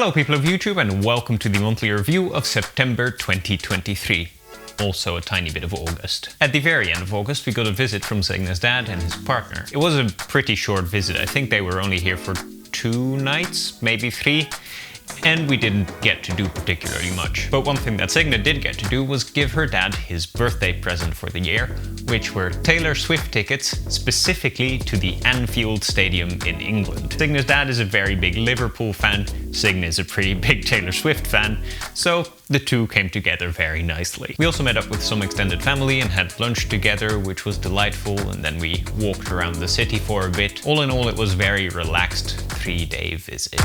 Hello people of YouTube and welcome to the monthly review of September 2023. Also a tiny bit of August. At the very end of August we got a visit from Signe's dad and his partner. It was a pretty short visit. I think they were only here for 2 nights, maybe 3. And we didn't get to do particularly much. But one thing that Signe did get to do was give her dad his birthday present for the year, which were Taylor Swift tickets specifically to the Anfield Stadium in England. Signe's dad is a very big Liverpool fan, Signe is a pretty big Taylor Swift fan, so the two came together very nicely. We also met up with some extended family and had lunch together, which was delightful, and then we walked around the city for a bit. All in all, it was a very relaxed 3-day visit.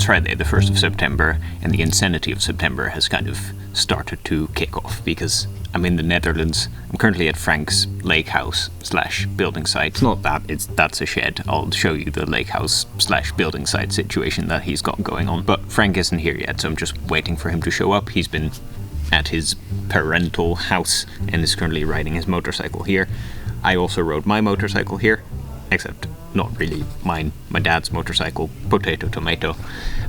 Friday the 1st of September, and the insanity of September has kind of started to kick off because I'm in the Netherlands. I'm currently at Frank's lake house / building site. It's not that, that's a shed. I'll show you the lake house / building site situation that he's got going on. But Frank isn't here yet, so I'm just waiting for him to show up. He's been at his parental house and is currently riding his motorcycle here. I also rode my motorcycle here, except not really mine, my dad's motorcycle, potato, tomato.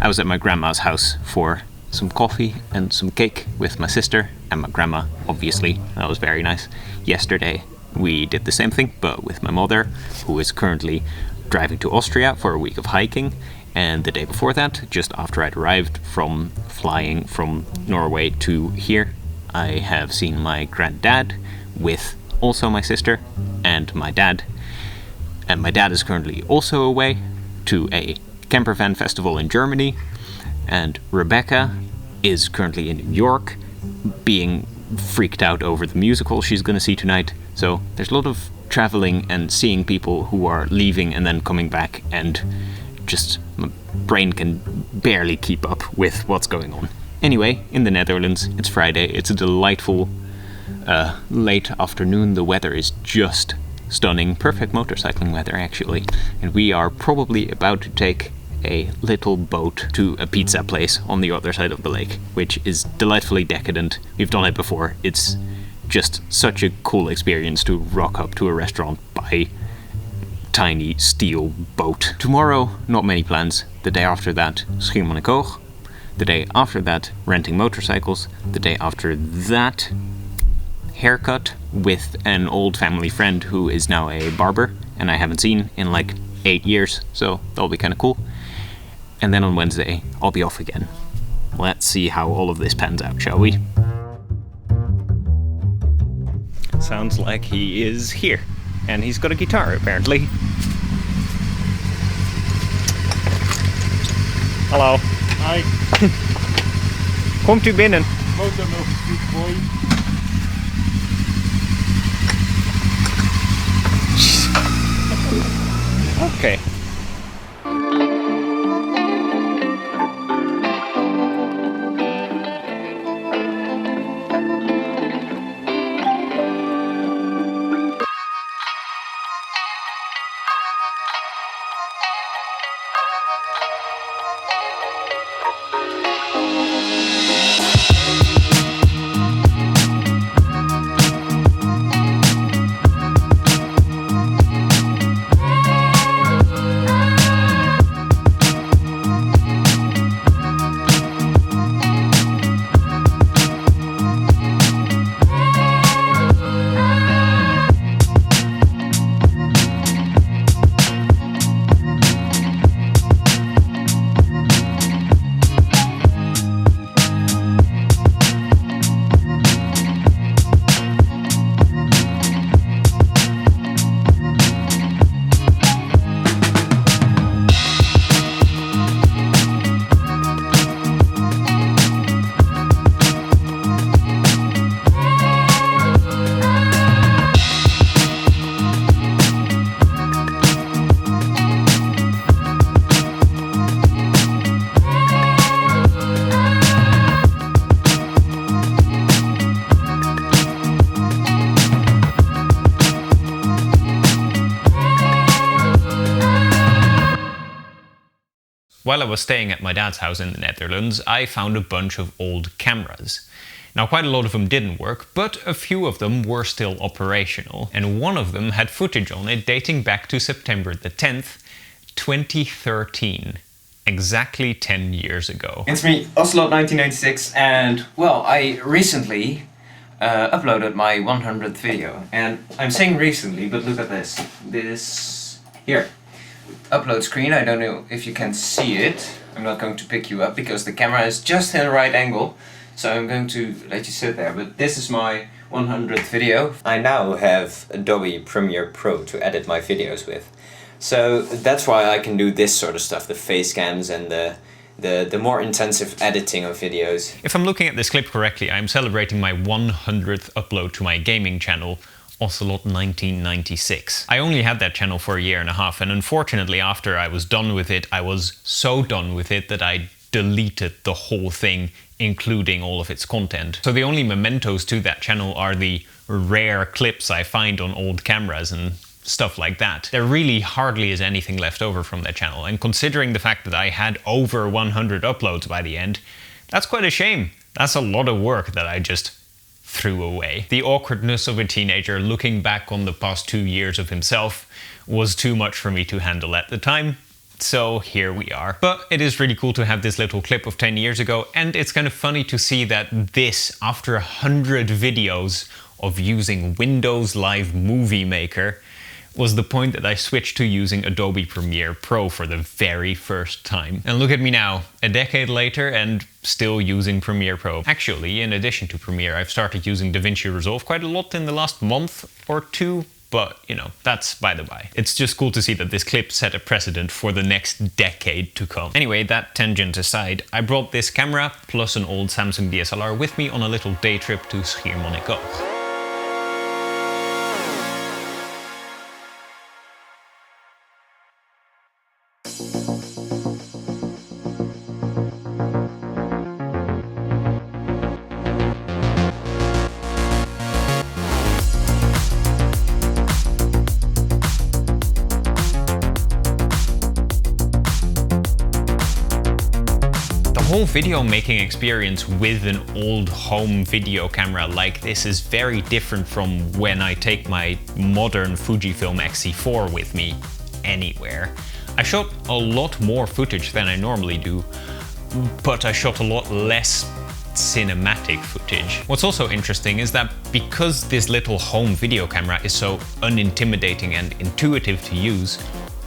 I was at my grandma's house for some coffee and some cake with my sister and my grandma, obviously. That was very nice. Yesterday we did the same thing, but with my mother, who is currently driving to Austria for a week of hiking. And the day before that, just after I'd arrived from flying from Norway to here, I have seen my granddad with also my sister and my dad. And my dad is currently also away to a camper van festival in Germany. And Rebecca is currently in New York, being freaked out over the musical she's going to see tonight. So there's a lot of traveling and seeing people who are leaving and then coming back, and just my brain can barely keep up with what's going on. Anyway, in the Netherlands, it's Friday. It's a delightful late afternoon. The weather is just stunning. Perfect motorcycling weather, actually. And we are probably about to take a little boat to a pizza place on the other side of the lake, which is delightfully decadent. We've done it before. It's just such a cool experience to rock up to a restaurant by tiny steel boat. Tomorrow, not many plans. The day after that, Schiermonnikoog. The day after that, renting motorcycles. The day after that, haircut with an old family friend who is now a barber and I haven't seen in like 8 years, so that'll be kind of cool. And then on Wednesday I'll be off again. Let's see how all of this pans out, shall we? Sounds like he is here, and he's got a guitar apparently. Hallo. Hi. Komt u binnen? Motor nog een boy. Okay. While I was staying at my dad's house in the Netherlands, I found a bunch of old cameras. Now, quite a lot of them didn't work, but a few of them were still operational, and one of them had footage on it dating back to September the 10th, 2013. Exactly 10 years ago. It's me, Ocelot1996, and well, I recently uploaded my 100th video. And I'm saying recently, but look at this. This here. Upload screen, I don't know if you can see it. I'm not going to pick you up because the camera is just in the right angle. So I'm going to let you sit there, but this is my 100th video. I now have Adobe Premiere Pro to edit my videos with. So that's why I can do this sort of stuff, the face cams and the more intensive editing of videos. If I'm looking at this clip correctly, I'm celebrating my 100th upload to my gaming channel, Ocelot1996. I only had that channel for a year and a half, and unfortunately after I was done with it, I was so done with it that I deleted the whole thing, including all of its content. So the only mementos to that channel are the rare clips I find on old cameras and stuff like that. There really hardly is anything left over from that channel, and considering the fact that I had over 100 uploads by the end, that's quite a shame. That's a lot of work that I just threw away. The awkwardness of a teenager looking back on the past 2 years of himself was too much for me to handle at the time. So here we are. But it is really cool to have this little clip of 10 years ago, and it's kind of funny to see that this, after 100 videos of using Windows Live Movie Maker, was the point that I switched to using Adobe Premiere Pro for the very first time. And look at me now, a decade later and still using Premiere Pro. Actually, in addition to Premiere, I've started using DaVinci Resolve quite a lot in the last month or two, but you know, that's by the by. It's just cool to see that this clip set a precedent for the next decade to come. Anyway, that tangent aside, I brought this camera plus an old Samsung DSLR with me on a little day trip to Schiermonnikoog. The whole video making experience with an old home video camera like this is very different from when I take my modern Fujifilm X-C4 with me anywhere. I shot a lot more footage than I normally do, but I shot a lot less cinematic footage. What's also interesting is that because this little home video camera is so unintimidating and intuitive to use,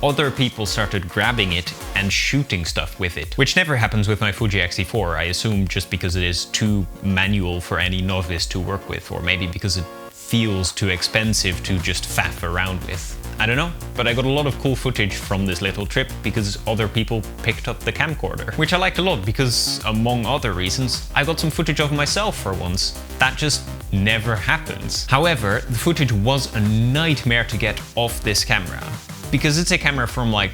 other people started grabbing it and shooting stuff with it, which never happens with my Fuji X-C4, I assume just because it is too manual for any novice to work with, or maybe because it feels too expensive to just faff around with. I don't know, but I got a lot of cool footage from this little trip because other people picked up the camcorder, which I liked a lot because, among other reasons, I got some footage of myself for once. That just never happens. However, the footage was a nightmare to get off this camera, because it's a camera from like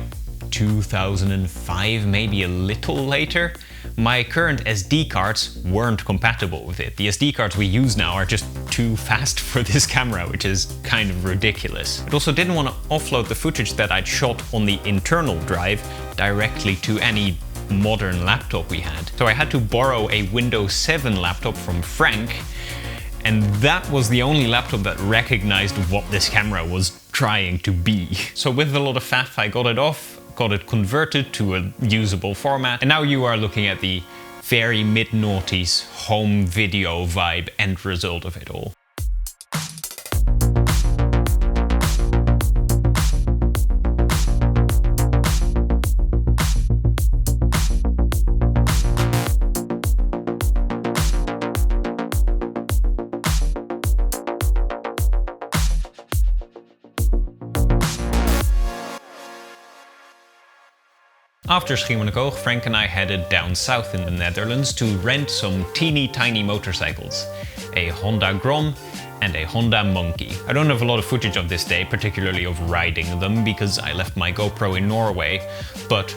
2005, maybe a little later. My current SD cards weren't compatible with it. The SD cards we use now are just too fast for this camera, which is kind of ridiculous. I also didn't want to offload the footage that I'd shot on the internal drive directly to any modern laptop we had. So I had to borrow a Windows 7 laptop from Frank, and that was the only laptop that recognized what this camera was trying to be. So with a lot of faff, I got it off, got it converted to a usable format, and now you are looking at the very mid-noughties home video vibe end result of it all. After Schiermonnikoog, Frank and I headed down south in the Netherlands to rent some teeny tiny motorcycles, a Honda Grom and a Honda Monkey. I don't have a lot of footage of this day, particularly of riding them, because I left my GoPro in Norway, but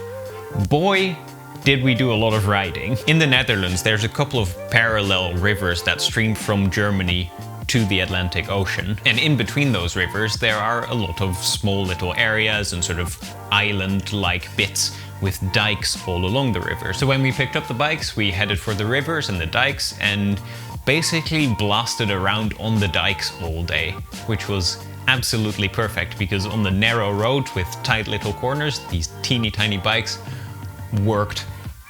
boy, did we do a lot of riding. In the Netherlands, there's a couple of parallel rivers that stream from Germany to the Atlantic Ocean, and in between those rivers there are a lot of small little areas and sort of island-like bits with dikes all along the river. So when we picked up the bikes, we headed for the rivers and the dikes and basically blasted around on the dikes all day, which was absolutely perfect because on the narrow road with tight little corners, these teeny tiny bikes worked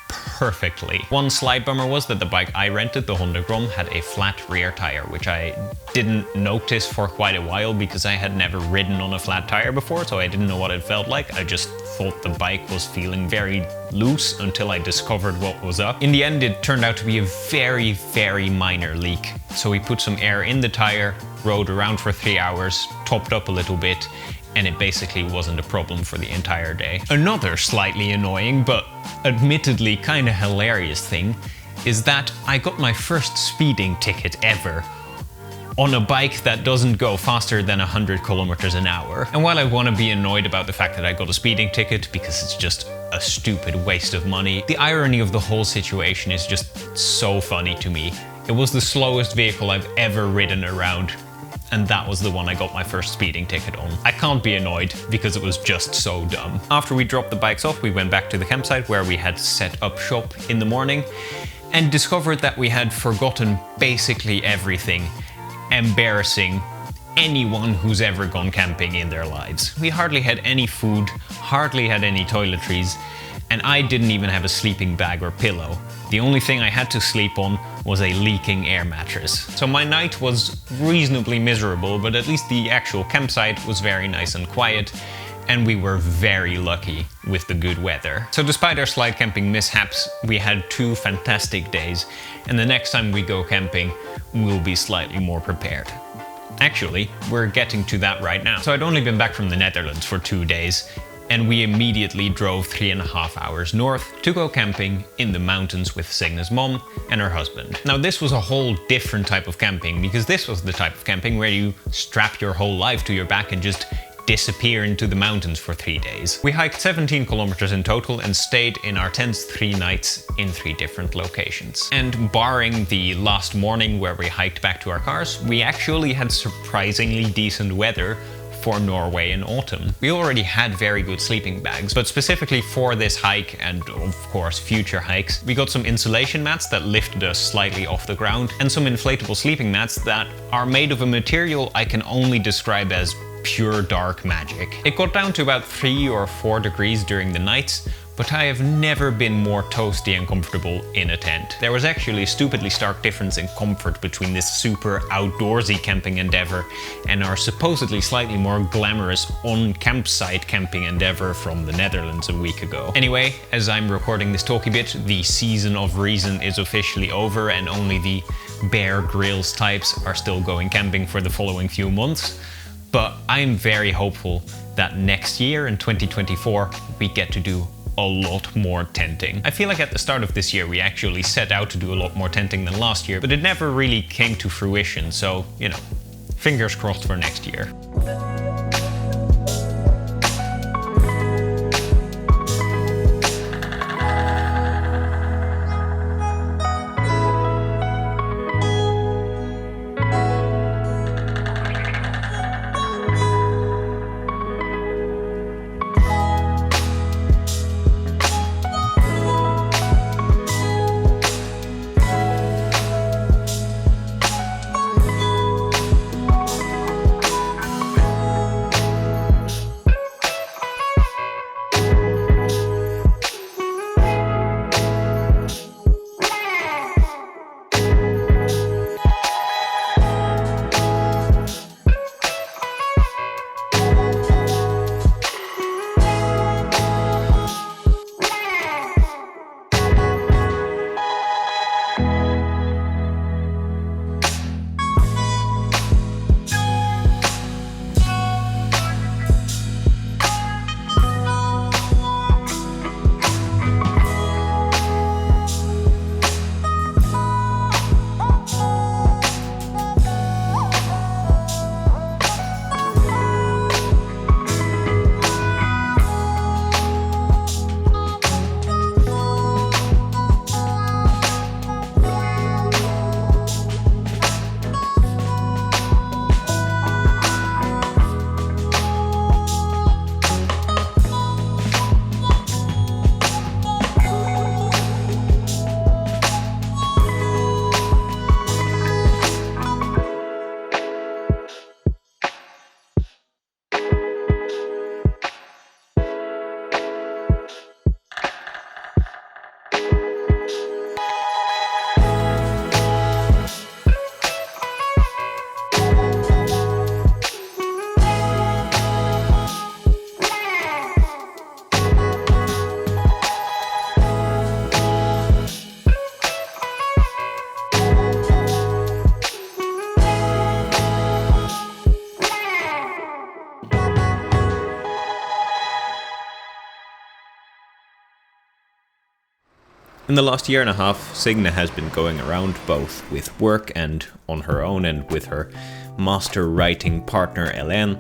perfectly. One slight bummer was that the bike I rented, the Honda Grom, had a flat rear tire, which I didn't notice for quite a while because I had never ridden on a flat tire before, so I didn't know what it felt like. I just thought the bike was feeling very loose until I discovered what was up. In the end, it turned out to be a very, very minor leak. So we put some air in the tire, rode around for 3 hours, topped up a little bit, and it basically wasn't a problem for the entire day. Another slightly annoying, but admittedly kind of hilarious thing is that I got my first speeding ticket ever on a bike that doesn't go faster than 100 kilometers an hour. And while I want to be annoyed about the fact that I got a speeding ticket because it's just a stupid waste of money, the irony of the whole situation is just so funny to me. It was the slowest vehicle I've ever ridden around, and that was the one I got my first speeding ticket on. I can't be annoyed because it was just so dumb. After we dropped the bikes off, we went back to the campsite where we had set up shop in the morning and discovered that we had forgotten basically everything embarrassing anyone who's ever gone camping in their lives. We hardly had any food, hardly had any toiletries, and I didn't even have a sleeping bag or pillow. The only thing I had to sleep on was a leaking air mattress. So my night was reasonably miserable, but at least the actual campsite was very nice and quiet, and we were very lucky with the good weather. So despite our slight camping mishaps, we had 2 fantastic days, and the next time we go camping, we'll be slightly more prepared. Actually, we're getting to that right now. So I'd only been back from the Netherlands for 2 days, and we immediately drove 3.5 hours north to go camping in the mountains with Signe's mom and her husband. Now this was a whole different type of camping, because this was the type of camping where you strap your whole life to your back and just disappear into the mountains for 3 days. We hiked 17 kilometers in total and stayed in our tents 3 nights in 3 different locations. And barring the last morning where we hiked back to our cars, we actually had surprisingly decent weather for Norway in autumn. We already had very good sleeping bags, but specifically for this hike and of course future hikes, we got some insulation mats that lifted us slightly off the ground and some inflatable sleeping mats that are made of a material I can only describe as pure dark magic. It got down to about 3 or 4 degrees during the nights, but I have never been more toasty and comfortable in a tent. There was actually a stupidly stark difference in comfort between this super outdoorsy camping endeavor and our supposedly slightly more glamorous on-campsite camping endeavor from the Netherlands a week ago. Anyway, as I'm recording this talky bit, the season of reason is officially over and only the Bear Grylls types are still going camping for the following few months. But I'm very hopeful that next year in 2024 we get to do a lot more tenting. I feel like at the start of this year we actually set out to do a lot more tenting than last year, but it never really came to fruition, so, you know, fingers crossed for next year. In the last year and a half, Signe has been going around both with work and on her own and with her master writing partner Ellen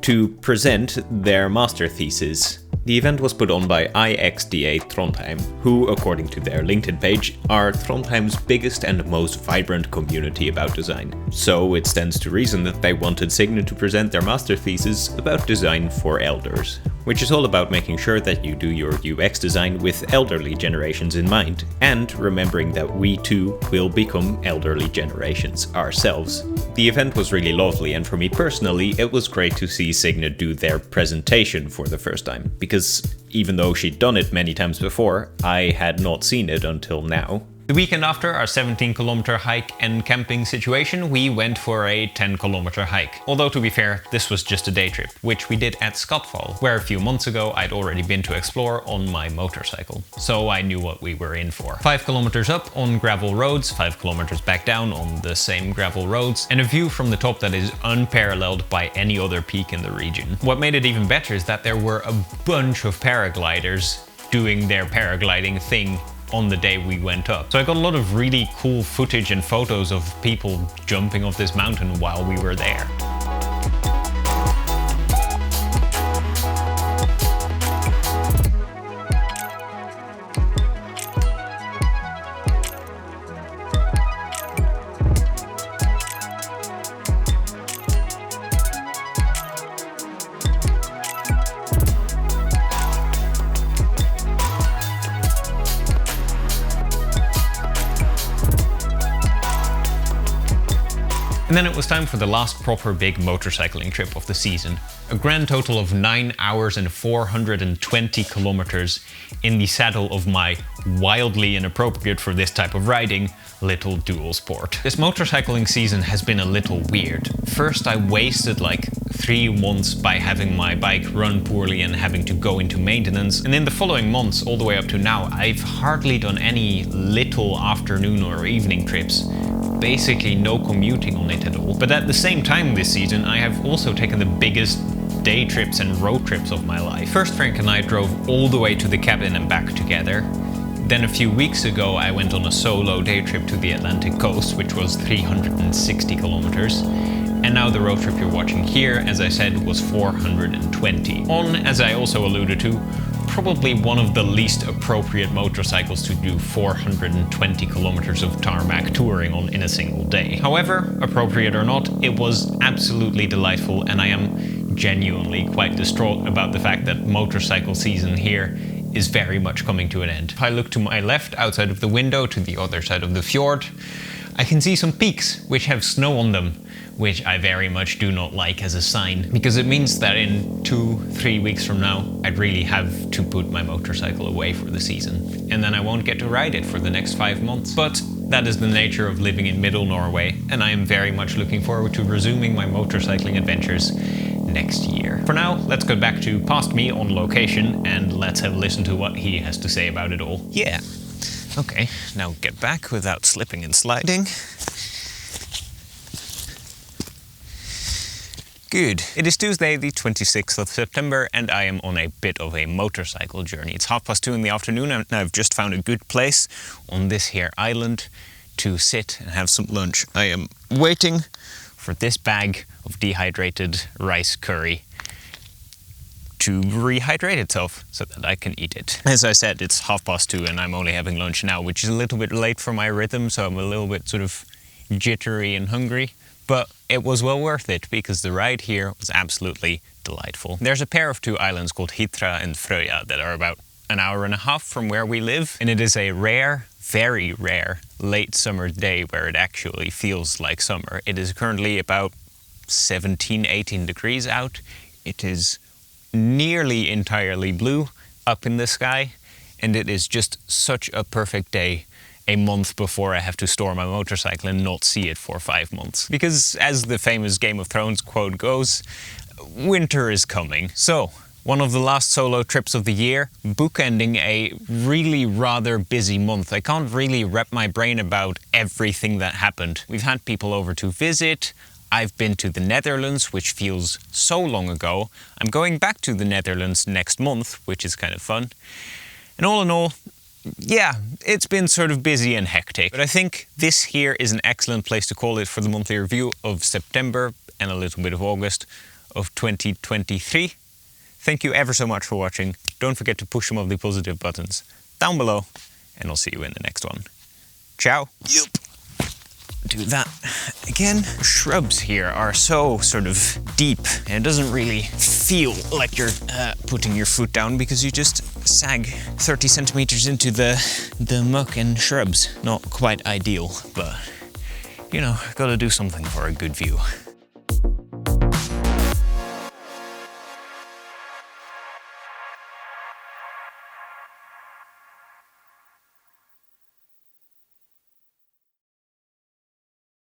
to present their master thesis. The event was put on by IXDA Trondheim, who, according to their LinkedIn page, are Trondheim's biggest and most vibrant community about design. So it stands to reason that they wanted Signe to present their master thesis about design for elders, which is all about making sure that you do your UX design with elderly generations in mind, and remembering that we too will become elderly generations ourselves. The event was really lovely, and for me personally, it was great to see Signe do their presentation for the first time, because even though she'd done it many times before, I had not seen it until now. The weekend after our 17-kilometer hike and camping situation, we went for a 10-kilometer hike. Although, to be fair, this was just a day trip, which we did at Skatval, where a few months ago I'd already been to explore on my motorcycle. So I knew what we were in for. 5 kilometers up on gravel roads, 5 kilometers back down on the same gravel roads, and a view from the top that is unparalleled by any other peak in the region. What made it even better is that there were a bunch of paragliders doing their paragliding thing on the day we went up. So I got a lot of really cool footage and photos of people jumping off this mountain while we were there. And then it was time for the last proper big motorcycling trip of the season. A grand total of 9 hours and 420 kilometers in the saddle of my wildly inappropriate for this type of riding little dual sport. This motorcycling season has been a little weird. First I wasted like 3 months by having my bike run poorly and having to go into maintenance, and in the following months all the way up to now I've hardly done any little afternoon or evening trips. Basically no commuting on it at all. But at the same time this season I have also taken the biggest day trips and road trips of my life. First Frank and I drove all the way to the cabin and back together. Then a few weeks ago I went on a solo day trip to the Atlantic coast, which was 360 kilometers. And now the road trip you're watching here, as I said, was 420. On, as I also alluded to, probably one of the least appropriate motorcycles to do 420 kilometers of tarmac touring on in a single day. However, appropriate or not, it was absolutely delightful, and I am genuinely quite distraught about the fact that motorcycle season here is very much coming to an end. If I look to my left outside of the window to the other side of the fjord, I can see some peaks which have snow on them, which I very much do not like as a sign, because it means that in 2-3 weeks from now I'd really have to put my motorcycle away for the season, and then I won't get to ride it for the next 5 months. But that is the nature of living in middle Norway, and I am very much looking forward to resuming my motorcycling adventures next year. For now, let's go back to past me on location and let's have a listen to what he has to say about it all. Yeah. Okay, now get back without slipping and sliding. Good. It is Tuesday, the 26th of September, and I am on a bit of a motorcycle journey. It's 2:30 in the afternoon, and I've just found a good place on this here island to sit and have some lunch. I am waiting for this bag of dehydrated rice curry to rehydrate itself so that I can eat it. As I said, it's 2:30 and I'm only having lunch now, which is a little bit late for my rhythm, so I'm a little bit sort of jittery and hungry. But it was well worth it, because the ride here was absolutely delightful. There's a pair of 2 islands called Hitra and Frøya that are about an hour and a half from where we live, and it is a rare, very rare, late summer day where it actually feels like summer. It is currently about 17-18 degrees out. It is nearly entirely blue up in the sky, and it is just such a perfect day a month before I have to store my motorcycle and not see it for 5 months. Because as the famous Game of Thrones quote goes, winter is coming. So, one of the last solo trips of the year, bookending a really rather busy month. I can't really wrap my brain about everything that happened. We've had people over to visit. I've been to the Netherlands, which feels so long ago. I'm going back to the Netherlands next month, which is kind of fun. And all in all, yeah, it's been sort of busy and hectic, but I think this here is an excellent place to call it for the monthly review of September and a little bit of August of 2023. Thank you ever so much for watching. Don't forget to push some of the positive buttons down below, and I'll see you in the next one. Ciao. Yup. Do that again. Shrubs here are so sort of deep, and it doesn't really feel like you're putting your foot down because you just sag 30 centimeters into the muck and shrubs. Not quite ideal, but you know, gotta do something for a good view.